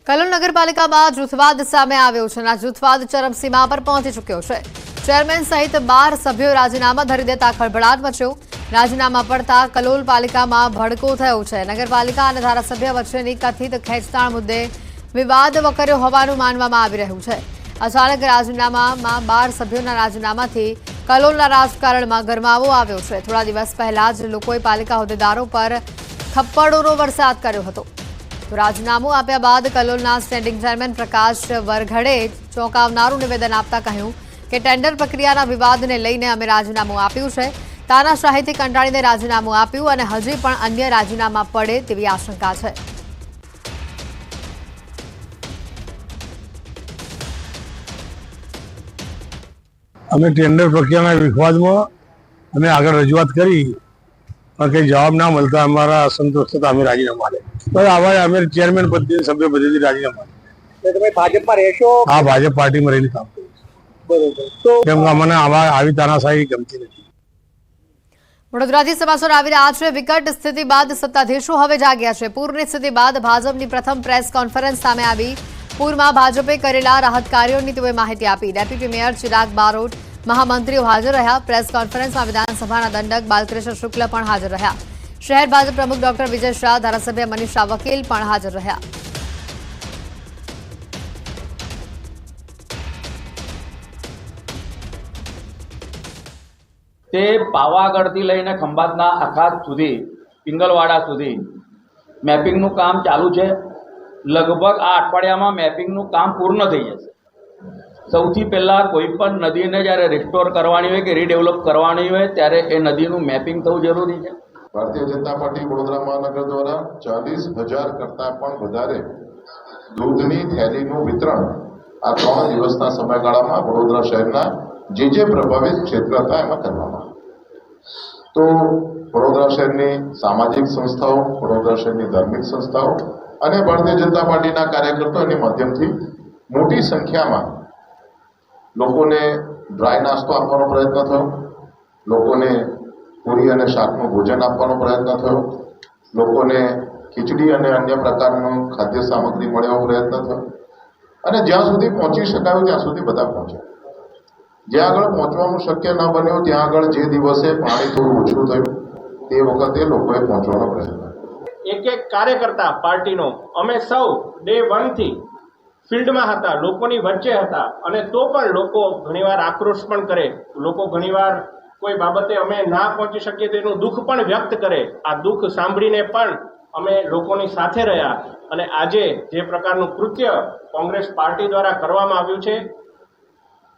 કલોલ નગરપાલિકામાં જૂથવાદ સામે આવ્યો છે અને આ જૂથવાદ ચરમસીમા પર પહોંચી ચૂક્યો છે। ચેરમેન સહિત 12 સભ્યો રાજીનામા ધરી દેતા ખળભળાટ મચ્યો। રાજીનામા પડતા કલોલ પાલિકામાં ભડકો થયો છે। નગરપાલિકા અને ધારાસભ્ય વચ્ચેની કથિત ખેંચતાણ મુદ્દે વિવાદ વકર્યો હોવાનું માનવામાં આવી રહ્યું છે। અચાનક રાજીનામામાં 12 સભ્યોના રાજીનામાથી કલોલના રાજકારણમાં ગરમાવો આવ્યો છે। થોડા દિવસ પહેલા જ લોકોએ પાલિકા હોદ્દેદારો પર થપ્પડોનો વરસાદ કર્યો હતો। તો રાજીનામું આપ્યા બાદ કલોલના સ્ટેન્ડિંગ ચેરમેન પ્રકાશ વરઘડે ચોંકાવનારું નિવેદન આપતા કહ્યું કે ટેન્ડર પ્રક્રિયાના વિવાદને લઈને અમે રાજીનામું આપ્યું છે। તાનાશાહીથી કંટાળીને રાજીનામું આપ્યું અને હજી પણ અન્ય રાજીનામા પડે તેવી આશંકા છે। અમે ટેન્ડર પ્રક્રિયાના વિવાદમાં અમે આગળ રજૂઆત કરી પણ કંઈ જવાબ ના મળતા અમારા અસંતોષ થતા અમે રાજીનામું આપ્યા। પણ આવા અમે ચેરમેન પદથી સભ્ય પદેથી રાજીનામું આપ્યા। તમે ભાજપમાં રહેશો? હા, ભાજપ પાર્ટીમાં રહીને કામ કરું। બરોબર। તો કેમ કે અમને આવી તાનાશાહી ગમતી નથી। વડોદરાથી સમાચાર આવી રહ્યા છે। વિકટ સ્થિતિ બાદ સત્તાધીશો હવે જાગ્યા છે। પૂરની સ્થિતિ બાદ ભાજપની પ્રથમ પ્રેસ કોન્ફરન્સ સામે આવી। પૂરમાં ભાજપે કરેલા રાહત કાર્યોની તેઓએ માહિતી આપી। ડેપ્યુટી મેયર ચિરાગ બારોટ, મહામંત્રીઓ હાજર રહ્યા। પ્રેસ કોન્ફરન્સમાં વિધાનસભાના દંડક બાલકૃષ્ણ શુક્લ પણ હાજર રહ્યા। શહેર ભાજપ પ્રમુખ ડોક્ટર વિજય શાહ, ધારાસભ્ય મનીષા વકીલ પણ હાજર રહ્યા। તે પાવાગઢથી લઈને ખંભાતના અખાત સુધી, પિંગલવાડા સુધી મેપિંગનું કામ ચાલુ છે। લગભગ આ અઠવાડિયામાં મેપિંગનું કામ પૂર્ણ થઈ જશે। સૌથી પહેલાં કોઈ પણ નદીને જ્યારે રિસ્ટોર કરવાની હોય કે રીડેવલપ કરવાની હોય ત્યારે એ નદીનું મેપિંગ થવું જરૂરી છે। ભારતીય જનતા પાર્ટી વડોદરા મહાનગર દ્વારા 40,000 કરતાં પણ વધારે દૂધની થેલીનું વિતરણ આ 3 દિવસના સમયગાળામાં વડોદરા શહેરના જે પ્રભાવિત ક્ષેત્ર હતા એમાં કરવામાં આવ્યું। તો વડોદરા શહેરની સામાજિક સંસ્થાઓ, વડોદરા શહેરની ધાર્મિક સંસ્થાઓ અને ભારતીય જનતા પાર્ટીના કાર્યકર્તાઓની માધ્યમથી મોટી સંખ્યામાં લોકોને ડ્રાય નાસ્તો આપવાનો પ્રયત્ન થયો, લોકોને પૂરી અને શાકનું ભોજન આપવાનો પ્રયત્ન થયો, લોકોને ખીચડી અને અન્ય પ્રકારનું ખાદ્ય સામગ્રી મળે એવો પ્રયત્ન થયો અને જ્યાં સુધી પહોંચી શકાયું ત્યાં સુધી બધા પહોંચ્યા। જ્યાં આગળ પહોંચવાનું શક્ય ન બન્યું ત્યાં આગળ જે દિવસે પાણી થોડું ઓછું થયું તે વખતે લોકોએ પહોંચવાનો પ્રયત્ન કર્યો। એક કાર્યકર્તા પાર્ટીનો અમે સૌ ડે 1 થી ફિલ્ડમાં હતા, લોકોની વચ્ચે હતા અને તો પણ લોકો ઘણીવાર આક્રોશ પણ કરે, લોકો ઘણીવાર કોઈ બાબતે અમે ના પહોંચી શકીએ તો એનું દુઃખ પણ વ્યક્ત કરે। આ દુઃખ સાંભળીને પણ અમે લોકોની સાથે રહ્યા અને આજે જે પ્રકારનું કૃત્ય કોંગ્રેસ પાર્ટી દ્વારા કરવામાં આવ્યું છે,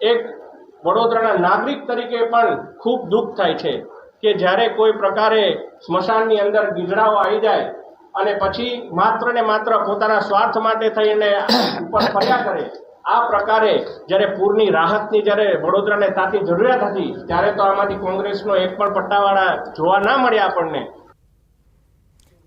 એક વડોદરાના નાગરિક તરીકે પણ ખૂબ દુઃખ થાય છે કે જ્યારે કોઈ પ્રકારે સ્મશાનની અંદર ગીધડાઓ આવી જાય અને પછી માત્ર ને માત્ર પોતાના સ્વાર્થ માટે થઈને ઉપર ફર્યા કરે। આ પ્રકારે જ્યારે પૂરની રાહતની જ્યારે વડોદરાને તાતી જરૂરિયાત હતી ત્યારે તો આમાંથી કોંગ્રેસનો એક પણ પટ્ટાવાળા જોવા ના મળ્યા આપણને।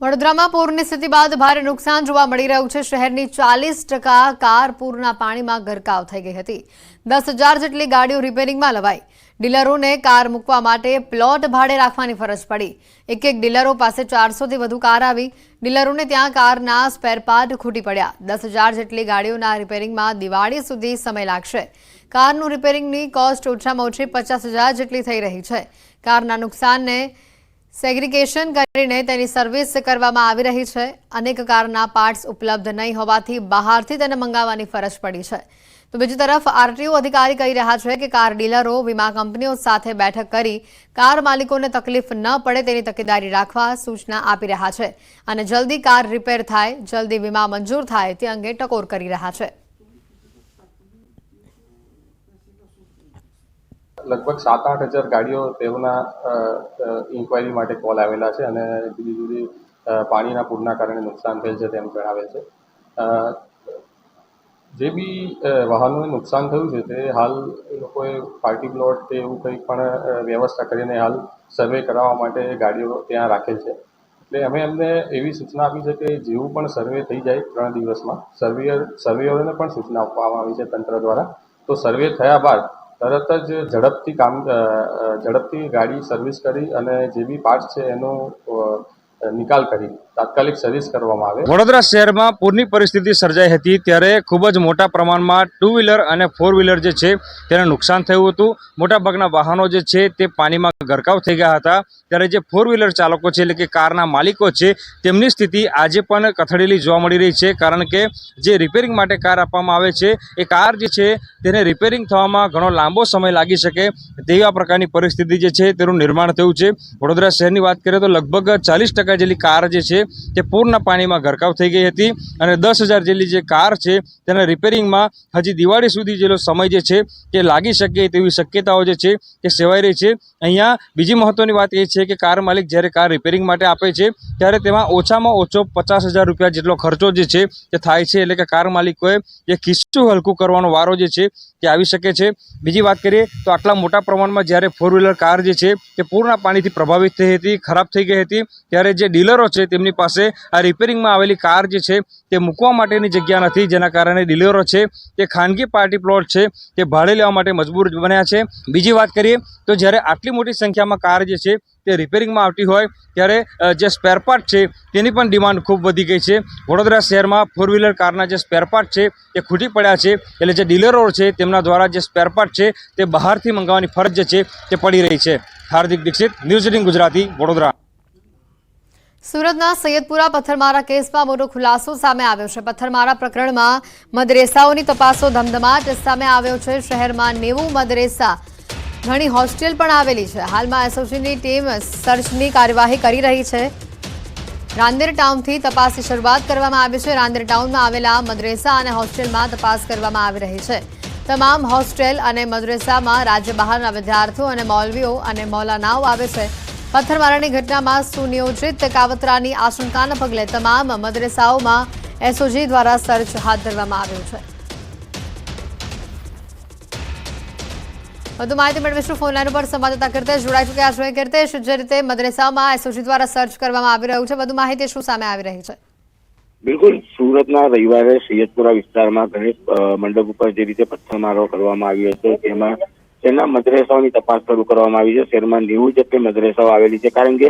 વડોદરામાં પૂરની સ્થિતિ બાદ ભારે નુકસાન જોવા મળી રહ્યું છે। શહેરની 40% કાર પૂરના પાણીમાં ગરકાવ થઈ ગઈ હતી। 10,000 જેટલી ગાડીઓ રિપેરિંગમાં લવાઈ। ડીલરોને કાર મૂકવા માટે પ્લોટ ભાડે રાખવાની ફરજ પડી। એક ડીલરો પાસે 400થી વધુ કાર આવી। ડીલરોને ત્યાં કારના સ્પેરપાર્ટ ખૂટી પડ્યા। 10,000 જેટલી ગાડીઓના રિપેરિંગમાં દિવાળી સુધી સમય લાગશે। કારનું રિપેરિંગની કોસ્ટ ઓછામાં ઓછી 50,000 જેટલી થઈ રહી છે। કારના નુકસાનને સેગ્રીગેશન કરીને તેની સર્વિસ કરવામાં આવી રહી છે। અનેક કારના પાર્ટ્સ ઉપલબ્ધ નહીં હોવાથી બહારથી તેને મંગાવવાની ફરજ પડી છે। તો બીજી તરફ આરટીઓ અધિકારી કહી રહ્યા છે કે કાર ડીલરો વીમા કંપનીઓ સાથે બેઠક કરી કાર માલિકોને તકલીફ ન પડે તેની તકેદારી રાખવા સૂચના આપી રહ્યા છે અને જલ્દી કાર રિપેર થાય, જલ્દી વીમા મંજૂર થાય તે અંગે ટકોર કરી રહ્યા છે। લગભગ 7-8 હજાર ગાડીઓ તેઓના ઇન્ક્વાયરી માટે કોલ આવેલા છે અને જુદી જુદી પાણીના પૂરના કારણે નુકસાન થયેલ છે તેમ જણાવેલ છે। જે બી વાહનોને નુકસાન થયું છે તે હાલ એ લોકોએ પાર્ટી પ્લોટ કે એવું કંઈ પણ વ્યવસ્થા કરીને હાલ સર્વે કરાવવા માટે ગાડીઓ ત્યાં રાખેલ છે। એટલે અમે એમને એવી સૂચના આપી છે કે જેવું પણ સર્વે થઈ જાય 3 દિવસમાં સર્વેયરોને પણ સૂચના આપવામાં આવી છે તંત્ર દ્વારા। તો સર્વે થયા બાદ તરત જ ઝડપથી ગાડી સર્વિસ કરી અને જે બી પાર્ટ્સ છે એનો નિકાલ કરી તાત્કાલિક સર્વિસ કરવામાં આવે। વડોદરા શહેરમાં પૂરની પરિસ્થિતિ સર્જાઈ હતી ત્યારે ખૂબ જ મોટા પ્રમાણમાં 2 વ્હીલર અને 4 વ્હીલર જે છે તેને નુકસાન થયું હતું। મોટાભાગના વાહનો જે છે તે પાણીમાં ગરકાવ થઈ ગયા હતા ત્યારે જે 4 વ્હીલર ચાલકો છે એટલે કે કારના માલિકો છે તેમની સ્થિતિ આજે પણ કથળેલી જોવા મળી રહી છે કારણ કે જે રિપેરિંગ માટે કાર આપવામાં આવે છે એ કાર જે છે તેને રિપેરિંગ થવામાં ઘણો લાંબો સમય લાગી શકે તેવા પ્રકારની પરિસ્થિતિ જે છે તેનું નિર્માણ થયું છે। વડોદરા શહેરની વાત કરીએ તો લગભગ 40% જેટલી કાર જે છે તે પૂરના પાણીમાં ગરકાવ થઈ ગઈ હતી અને 10,000 જેટલી જે કાર છે તેના રિપેરિંગમાં હજી દિવાળી સુધી જેટલો સમય જે છે તે લાગી શકે તેવી શક્યતાઓ જે છે તે સેવાઈ રહી છે। અહીંયા બીજી મહત્વની વાત એ છે કે કાર માલિક જ્યારે કાર રિપેરિંગ માટે આપે છે ત્યારે તેમાં ઓછામાં ઓછો 50,000 રૂપિયા જેટલો ખર્ચો જે છે તે થાય છે એટલે કે કાર માલિકોએ જે ખિસ્સું હલકું કરવાનો વારો જે છે તે આવી શકે છે। બીજી વાત કરીએ તો આટલા મોટા પ્રમાણમાં જ્યારે 4 વ્હીલર કાર જે છે તે પૂરના પાણીથી પ્રભાવિત થઈ હતી ખરાબ થઈ ગઈ હતી ત્યારે જે ડીલરો છે તેમની પાસે આ રિપેરિંગમાં આવેલી કાર જે છે તે મૂકવા માટેની જગ્યા નથી જેના કારણે ડીલરો છે તે ખાનગી પાર્ટી પ્લોટ છે તે ભાડે લેવા માટે મજબૂર બન્યા છે। બીજી વાત કરીએ તો જ્યારે આટલી મોટી સંખ્યામાં કાર જે છે તે રિપેરિંગમાં આવતી હોય ત્યારે જે સ્પેર પાર્ટ છે તેની પણ ડિમાન્ડ ખૂબ વધી ગઈ છે। વડોદરા શહેરમાં 4 વ્હીલર કારના જે સ્પેર પાર્ટ છે તે ખૂટી પડ્યા છે એટલે જે ડીલરો છે તેમના દ્વારા જે સ્પેર પાર્ટ છે તે બહારથી મંગાવવાની ફરજ જે છે તે પડી રહી છે। હાર્દિક દીક્ષિત, ન્યૂઝ 18 ગુજરાતી, વડોદરા। સુરતના સૈયદપુરા પથ્થરમારા કેસમાં મોટો ખુલાસો સામે આવ્યો છે। પથ્થરમારા પ્રકરણમાં મદરેસાઓની તપાસો ધમધમાટ સામે આવ્યો છે। શહેરમાં 90 મદરેસા ઘણી હોસ્ટેલ પણ આવેલી છે। હાલમાં એસઓજીની ટીમ સર્ચની કાર્યવાહી કરી રહી છે। રાંદેર ટાઉનથી તપાસની શરૂઆત કરવામાં આવી છે। રાંદેર ટાઉનમાં આવેલા મદરેસા અને હોસ્ટેલમાં તપાસ કરવામાં આવી રહી છે। તમામ હોસ્ટેલ અને મદરેસામાં રાજ્ય બહારના વિદ્યાર્થીઓ અને મૌલવીઓ અને મૌલાનાઓ આવે છે। પથ્થરમારાની ઘટનામાં સુનિયોજિત કાવતરાની આશંકાના પગલે તમામ મદરેસાઓમાં એસઓજી દ્વારા સર્ચ હાથ ધરવામાં આવ્યું છે। વધુ માહિતી મેળવીશું ફોન લાઈન પર સંવાદદાતા કીર્તેશ જોડાઈ ચૂક્યા છે। કીર્તેશ, જે રીતે મદરેસામાં એસઓજી દ્વારા સર્ચ કરવામાં આવી રહ્યું છે, વધુ માહિતી શું સામે આવી રહી છે? બિલકુલ, સુરતના રવિવારે સૈયદપુરા વિસ્તારમાં ગણેશ મંડપ ઉપર જે રીતે પથ્થરમારો કરવામાં આવ્યો હતો તેમાં તેના મદરેસાઓની તપાસ શરૂ કરવામાં આવી છે। શહેરમાં 90 જેટલી મદરેસાઓ આવેલી છે કારણ કે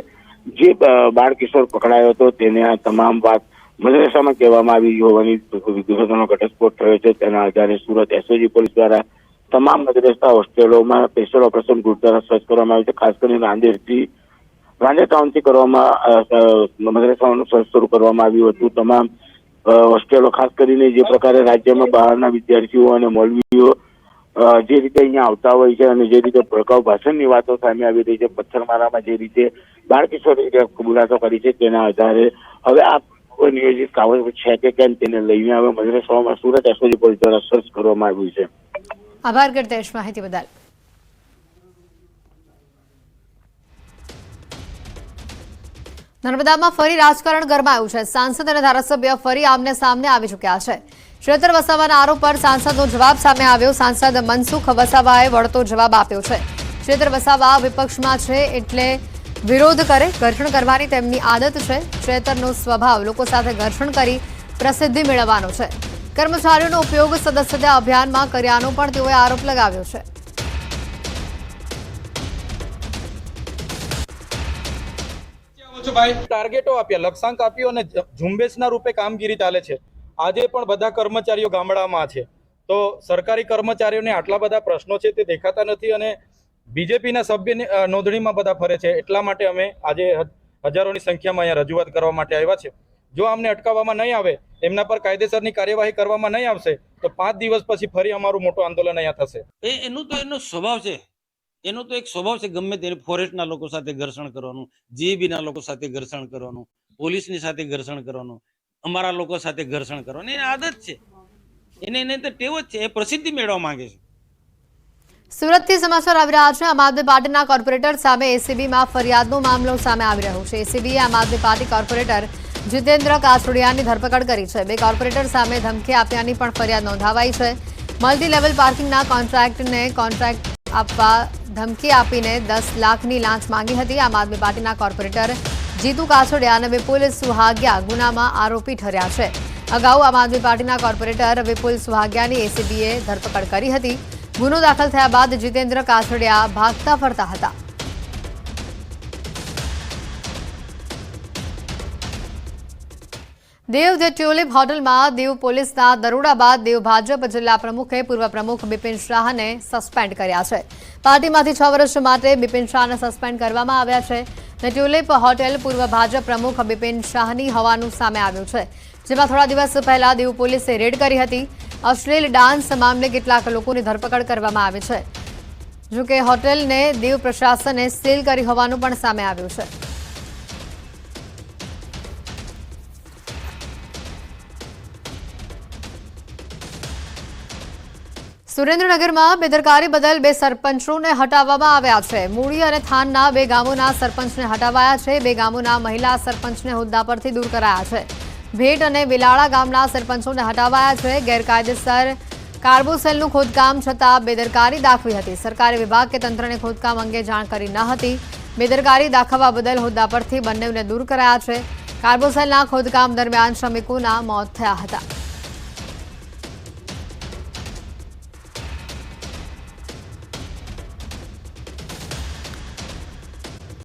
જે બાળ કિશોર પકડાયો હતો તેને આ તમામ વાત મદરેસામાં કહેવામાં આવી હોવાની વિગતોનો ઘટસ્ફોટ થયો છે। તેના આધારે સુરત એસઓજી પોલીસ દ્વારા તમામ મદરેસા હોસ્ટેલોમાં સ્પેશિયલ ઓપરેશન ગ્રુપ દ્વારા સર્ચ કરવામાં આવ્યું છે। ખાસ કરીને રાંદેર ટાઉનથી કરવામાં મદરેસાઓનું સર્ચ શરૂ કરવામાં આવ્યું હતું। તમામ હોસ્ટેલો ખાસ કરીને જે પ્રકારે રાજ્યમાં બહારના વિદ્યાર્થીઓ અને મૌલવીઓ જે રીતે અહીંયા આવતા હોય છે અને જે રીતે ભડકાઉ ભાષણની વાતો સામે આવી રહી છે, પથ્થરમારામાં જે રીતે બાળકિશોરી કબૂલાતો કરી છે તેના આધારે હવે આ નિયોજિત કાવત છે કે કેમ તેને લઈને હવે મદરેસાઓમાં સુરત એસઓજી પોલીસ દ્વારા સર્ચ કરવામાં આવ્યું છે। આભાર કીર્તેશ માહિતી બદલ। નર્મદામાં ફરી રાજકારણ ગરમાયું છે। સાંસદ અને ધારાસભ્ય ફરી આમને સામને આવી ચૂક્યા છે। શ્વેતર વસાવાના આરોપ પર સાંસદનો જવાબ સામે આવ્યો। સાંસદ મનસુખ વસાવાએ વળતો જવાબ આપ્યો છે। શ્વેતર વસાવા વિપક્ષમાં છે એટલે વિરોધ કરે, ઘર્ષણ કરવાની તેમની આદત છે। શ્વેતરનો સ્વભાવ લોકો સાથે ઘર્ષણ કરી પ્રસિદ્ધિ મેળવવાનો છે। કર્મચારીઓનો ઉપયોગ સદસ્યતા અભિયાનમાં કર્યાનો પણ તેઓએ આરોપ લગાવ્યો છે। ટાર્ગેટો આપ્યા, લક્ષ્યાંક આપ્યો અને ઝુંબેશના રૂપે કામગીરી ચાલે છે। આજે પણ બધા કર્મચારીઓ ગામડામાં છે તો સરકારી કર્મચારીઓને આટલા બધા પ્રશ્નો છે તે દેખાતા નથી અને બીજેપીના સભ્યની નોંધણીમાં બધા ફરે છે। એટલા માટે અમે આજે હજારોની સંખ્યામાં અહીંયા રજૂઆત કરવા માટે આવ્યા છે। જો આમને અટકાવવામાં નહીં આવે, એમના પર કાયદેસરની કાર્યવાહી કરવામાં નહીં આવશે તો 5 દિવસ પછી ફરી અમારું મોટું આંદોલન અહીંયા થશે। એનો સ્વભાવ છે, એનો તો એક સ્વભાવ છે ગમે તેને ફોરેસ્ટના લોકો સાથે ઘર્ષણ કરવાનું, જીબીના લોકો સાથે ઘર્ષણ કરવાનું, પોલીસની સાથે ઘર્ષણ કરવાનું, અમારા લોકો સાથે ઘર્ષણ કરવાનું એની આદત છે। એને તો ટેવ જ છે, એ પ્રસિદ્ધિ મેળવવા માંગે છે। સુરતથી સમાચાર આવી રહ્યા છે। આમ આદમી પાર્ટીના કોર્પોરેટર સામે એસીબીમાં ફરિયાદનો મામલો સામે આવી રહ્યો છે। એસીબીએ આમ આદમી પાર્ટી કોર્પોરેટર જીતેન્દ્ર કાછડિયાની ધરપકડ કરી છે। 2 કોર્પોરેટર સામે ધમકી આપ્યાની પણ ફરિયાદ નોંધાવાઈ છે। મલ્ટી લેવલ પાર્કિંગના કોન્ટ્રાક્ટ આપવા ધમકી આપીને 10 લાખની લાંચ માંગી હતી। આમ આદમી પાર્ટીના કોર્પોરેટર જીતુ કાછડિયા અને વિપુલ સુહાગિયા ગુનામાં આરોપી ઠર્યા છે। અગાઉ આમ આદમી પાર્ટીના કોર્પોરેટર વિપુલ સુહાગિયાની એસીબીએ ધરપકડ કરી હતી। ગુનો દાખલ થયા બાદ જીતેન્દ્ર કાછડિયા ભાગતા ફરતા હતા। દેવ ધ ટ્યુલિપ હોટલમાં દીવ પોલીસના દરોડા બાદ દીવ ભાજપ જિલ્લા પ્રમુખે પૂર્વ પ્રમુખ બિપિન શાહને સસ્પેન્ડ કર્યા છે. પાર્ટીમાંથી 6 વર્ષ માટે બિપિન શાહને સસ્પેન્ડ કરવામાં આવ્યા છે. ધ ટ્યુલિપ હોટેલ પૂર્વ ભાજપ પ્રમુખ બિપિન શાહની હોવાનું સામે આવ્યું છે, જેમાં થોડા દિવસ પહેલા દીવ પોલીસે રેડ કરી હતી. અશ્લીલ ડાન્સ મામલે કેટલાક લોકોની ધરપકડ કરવામાં આવી છે. જોકે હોટેલને દીવ પ્રશાસને સીલ કરી હોવાનું પણ સામે આવ્યું છે. સુરેન્દ્રનગરમાં બેદરકારી બદલ 2 સરપંચોને હટાવવામાં આવ્યા છે. મૂળી અને થાનના 2 ગામોના સરપંચને હટાવાયા છે. 2 ગામોના મહિલા સરપંચને હોદ્દા પરથી દૂર કરાયા છે. ભેટ અને વેલાળા ગામના સરપંચોને હટાવાયા છે. ગેરકાયદેસર કાર્બોસેલનું ખોદકામ છતાં બેદરકારી દાખવી હતી. સરકારી વિભાગ કે તંત્રને ખોદકામ અંગે જાણ કરી ન હતી. બેદરકારી દાખવવા બદલ હોદ્દા પરથી બંનેને દૂર કરાયા છે. કાર્બોસેલના ખોદકામ દરમિયાન શ્રમિકોના મોત થયા હતા.